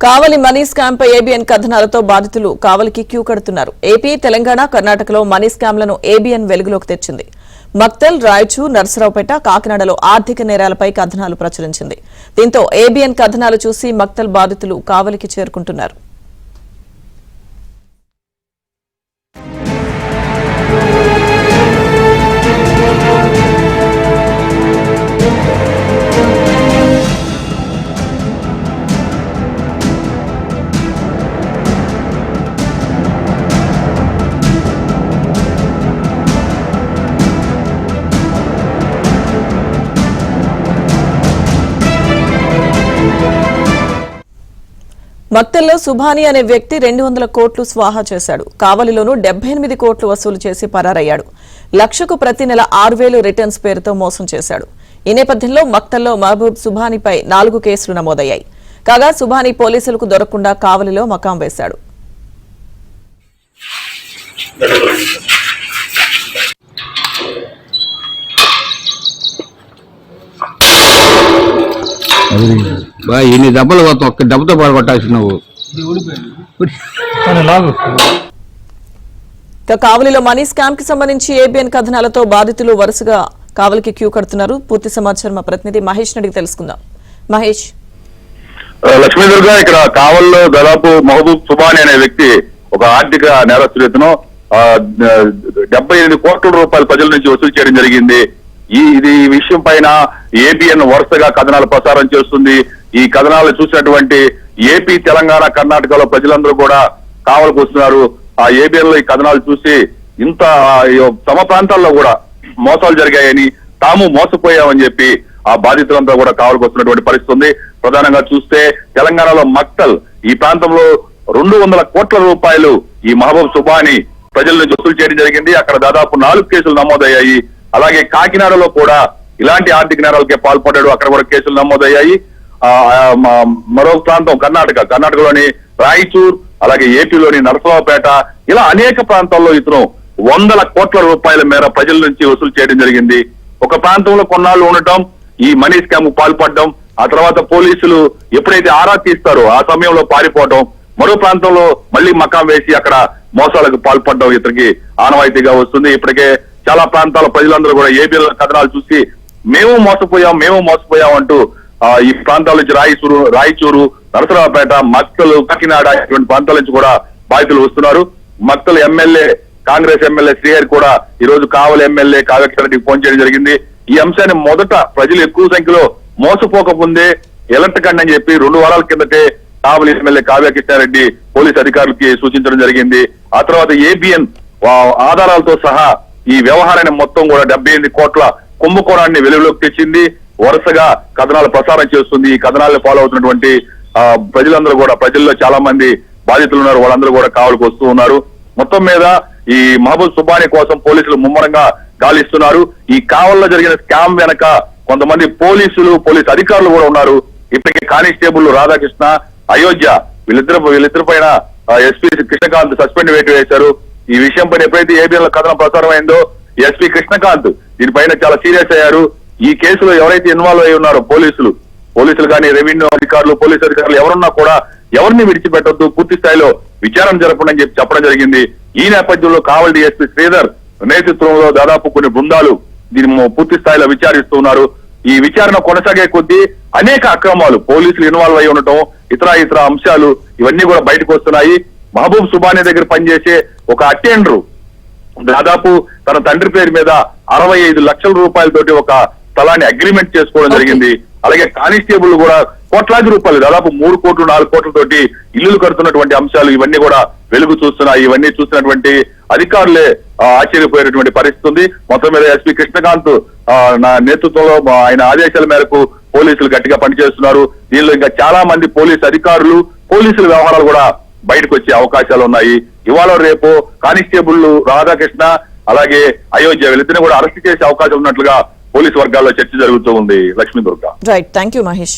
కావలి money scam పై ABN కథనాలతో బాధితులు కావలికి queue కడుతున్నారు. AP, Telangana, కర్ణాటకలో మనీ స్కామ్లను ఏబిఎన్ వెలుగులోకి తెచ్చింది. మక్తల్, రాయచూర్, నర్సరావుపేట, కాకినాడలో ఆర్థిక నేరాలపై కథనాలు ప్రచురించింది. దీంతో ఏబిఎన్ కథనాలు చూసి మక్తల్ బాధితులు కావలికి చేరుకుంటున్నారు. మక్తల్లో సుభాని అనే వ్యక్తి 200 కోట్లు స్వాహా చేశాడు. కావలిలోనూ 78 కోట్లు వసూలు చేసి పరారయ్యాడు. లక్షకు ప్రతి నెల 6,000 రిటర్న్స్ పేరుతో మోసం చేశాడు. ఈ నేపథ్యంలో మక్తల్లో మహబూబ్ సుభానిపై 4 కేసులు నమోదయ్యాయి. కాగా సుభాని పోలీసులకు దొరకకుండా కావలిలో మకాం వేశాడు. ఇన్ని దెబ్బలు ఒక్క దెబ్బతో పాటు కొట్టాల్సి నువ్వు. కావలిలో మనీ స్కామ్ కి సంబంధించి ఏబిఎన్ కథనాలతో బాధితులు వరుసగా కావలికి క్యూ కడుతున్నారు. పూర్తి సమాచారం మా ప్రతినిధి మహేష్ అడిగి తెలుసుకుందాం. మహేష్, లక్ష్మీదుర్గ, ఇక్కడ కావల్లో దాదాపు మహబూబ్ సుబాని అనే వ్యక్తి ఒక ఆర్థిక నేరస్తుడితను 78 కోట్ల రూపాయలు ప్రజల నుంచి వసూలు చేయడం జరిగింది. ఈ విషయం పైన ఏబిఎన్ వరుసగా కథనాలు ప్రసారం చేస్తుంది. ఈ కథనాలు చూసినటువంటి ఏపీ, తెలంగాణ, కర్ణాటకలో ప్రజలందరూ కూడా కావలకు వస్తున్నారు. ఆ ఏబిఎన్ లో ఈ కథనాలు చూసి ఇంత తమ ప్రాంతాల్లో కూడా మోసాలు జరిగాయని, తాము మోసపోయామని చెప్పి ఆ బాధితులంతా కూడా కావలకు వస్తున్నటువంటి పరిస్థితి ఉంది. ప్రధానంగా చూస్తే తెలంగాణలో మక్తల్, ఈ ప్రాంతంలో 200 కోట్ల రూపాయలు ఈ మహబూబ్ సుబాని ప్రజల నుంచి వసూలు చేయడం జరిగింది. అక్కడ దాదాపు 4 కేసులు నమోదయ్యాయి. అలాగే కాకినాడలో కూడా ఇలాంటి ఆర్థిక నేరాలకే పాల్పడ్డాడు. అక్కడ కూడా కేసులు నమోదయ్యాయి. మరో ప్రాంతం కర్ణాటకలోని రాయచూర్, అలాగే ఏపీలోని నర్సరావుపేట, ఇలా అనేక ప్రాంతాల్లో ఇతను 100 కోట్ల రూపాయల మేర ప్రజల నుంచి వసూలు చేయడం జరిగింది. ఒక ప్రాంతంలో కొన్నాళ్ళు ఉండటం, ఈ మనీ స్కామ్ పాల్పడడం, ఆ తర్వాత పోలీసులు ఎప్పుడైతే ఆరా తీస్తారో ఆ సమయంలో పారిపోవడం, మరో ప్రాంతంలో మళ్లీ మకాం వేసి అక్కడ మోసాలకు పాల్పడడం ఇతనికి ఆనవాయితీగా వస్తుంది. ఇప్పటికే చాలా ప్రాంతాల ప్రజలందరూ కూడా ఏబిఎల్ కథనాలు చూసి మేము మోసపోయాం అంటూ ఈ ప్రాంతాల నుంచి రాయచూరు, నరసరావుపేట, మక్తలు, కాకినాడ ఇటువంటి ప్రాంతాల నుంచి కూడా బాధితులు వస్తున్నారు. మక్తలు ఎమ్మెల్యే, కాంగ్రెస్ ఎమ్మెల్యే శ్రీహరి కూడా ఈ రోజు కావలి ఎమ్మెల్యే కావ్యకృష్ణారెడ్డికి ఫోన్ చేయడం జరిగింది. ఈ అంశాన్ని మొదట ప్రజలు ఎక్కువ సంఖ్యలో మోసపోకముందే ఎలర్ట్ కండి అని చెప్పి 2 వారాల కిందటే కావలి ఎమ్మెల్యే కావ్యకృష్ణారెడ్డి పోలీసు అధికారులకి సూచించడం జరిగింది. ఆ తర్వాత ఏబిఎన్ ఆధారాలతో సహా ఈ వ్యవహారాన్ని మొత్తం కూడా 78 కోట్ల కుంభకోణాన్ని వెలుగులోకి తెచ్చింది. వరుసగా కథనాలు ప్రసారం చేస్తుంది. ఈ కథనాలను ఫాలో అవుతున్నటువంటి ప్రజలందరూ కూడా, ప్రజల్లో చాలా మంది బాధితులు ఉన్నారు, వాళ్ళందరూ కూడా కావలికి వస్తూ ఉన్నారు. మొత్తం మీద ఈ మహబూబ్ సుబాని కోసం పోలీసులు ముమ్మరంగా గాలిస్తున్నారు. ఈ కావల్లో జరిగిన స్కామ్ వెనక కొంతమంది పోలీసు అధికారులు కూడా ఉన్నారు. ఇప్పటికే కానిస్టేబుల్ రాధాకృష్ణ, అయోధ్య వీళ్ళిద్దరి పైన ఎస్పీ కృష్ణకాంత్ సస్పెండ్ వేశారు. ఈ విషయం పైన ఎప్పుడైతే ఏబిఎన్ లో కథనం ప్రసారం అయిందో ఎస్పీ కృష్ణకాంత్ దీనిపైన చాలా సీరియస్ అయ్యారు. ఈ కేసులో ఎవరైతే ఇన్వాల్వ్ అయి ఉన్నారో పోలీసులు కానీ, రెవెన్యూ అధికారులు, పోలీసు అధికారులు ఎవరున్నా కూడా ఎవరిని విడిచిపెట్టొద్దు, పూర్తి స్థాయిలో విచారణ జరపండి అని చెప్పి చెప్పడం జరిగింది. ఈ నేపథ్యంలో కావలి డిఎస్పీ శ్రీధర్ నేతృత్వంలో దాదాపు కొన్ని బృందాలు దీన్ని పూర్తి స్థాయిలో విచారిస్తూ ఉన్నారు. ఈ విచారణ కొనసాగే కొద్దీ అనేక అక్రమాలు, పోలీసులు ఇన్వాల్వ్ అయి ఉండటం, ఇతర అంశాలు ఇవన్నీ కూడా బయటకు వస్తున్నాయి. మహబూబ్ సుబాని దగ్గర పనిచేసే ఒక అటెండరు దాదాపు తన తండ్రి పేరు మీద 65 లక్షల రూపాయలతోటి ఒక స్థలాన్ని అగ్రిమెంట్ చేసుకోవడం జరిగింది. అలాగే కానిస్టేబుల్ కూడా కోట్లాది రూపాయలు, దాదాపు 3 కోట్లు 4 కోట్లతోటి ఇల్లులు కడుతున్నటువంటి అంశాలు ఇవన్నీ కూడా వెలుగు చూస్తున్నాయి. ఇవన్నీ చూసినటువంటి అధికారులే ఆశ్చర్యపోయినటువంటి పరిస్థితి ఉంది. మొత్తం మీద ఎస్పీ కృష్ణకాంత్ నా నేతృత్వంలో ఆయన ఆదేశాల మేరకు పోలీసులు గట్టిగా పనిచేస్తున్నారు. దీనిలో ఇంకా చాలా మంది పోలీసు అధికారులు, పోలీసుల వ్యవహారాలు కూడా బయటకు వచ్చే అవకాశాలు ఉన్నాయి. ఇవాళ రేపు కానిస్టేబుల్ రాధాకృష్ణ, అలాగే అయోధ్య వీళ్ళిద్దరిని కూడా అరెస్ట్ చేసే అవకాశం ఉన్నట్లుగా పోలీసు వర్గాల్లో చర్చ జరుగుతూ ఉంది. Lakshmi Durga. Right, thank you Mahesh.